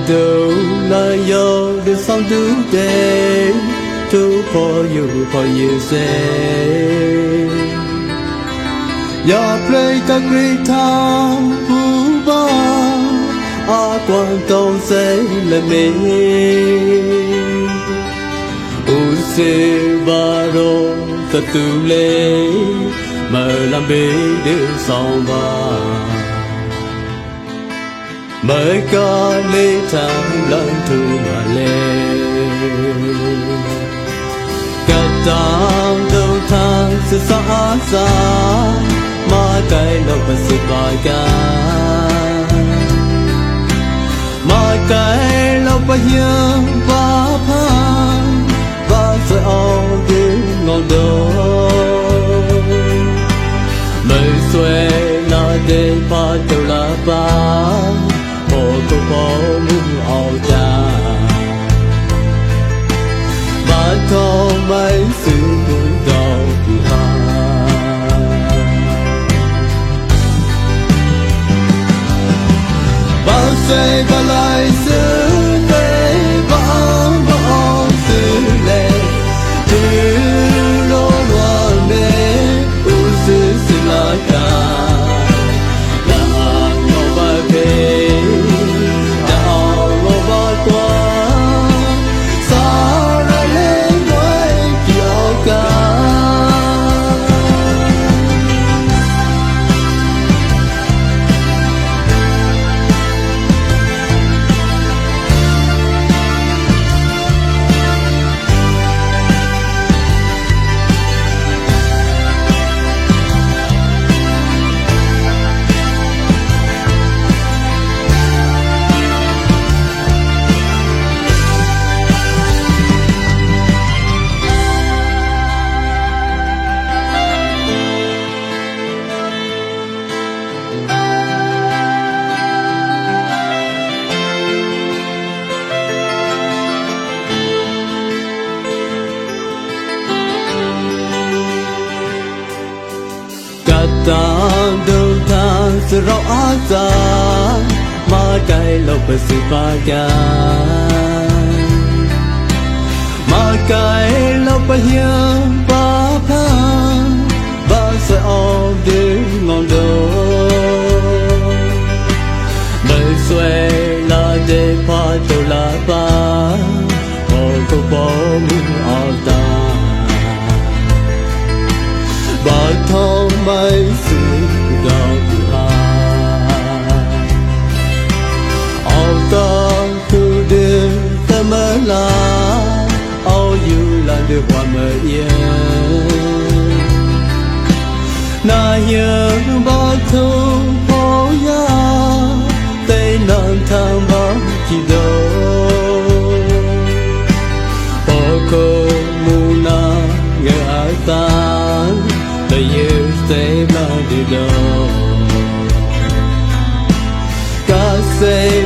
do not you the song today to for you say your play the great time who I don't say let me who say baro the too late my lambe the song my God lay time learn to my leg got down the time to sa my kind of a survivor my kind of a young papa but all the no do my sway not the part to la ba cô muốn ao cha mà thôi mấy sự buồn đau ha bao say bao lại sự lệ bao bao sự lệ từ lối loạn mê u sự sự la ca là nhau ba bề Tang đâu tang sự rõ ra mà cái lâu bớt sự ba ga mà cái lâu bớt hiếm ba pha ba sẽ ôm đến ngon đâu đời xuôi là để pha châu là ba hồ cô bỏ mình ở ta bà thong mấy sự đau ha ao ta thu đêm ta mơ la ao yêu là được hoa mơ yên na nhớ bà thu phố ya tây nam thang bao chỉ đâu bỏ cô mu na ngỡ ai ta you say bloody love God say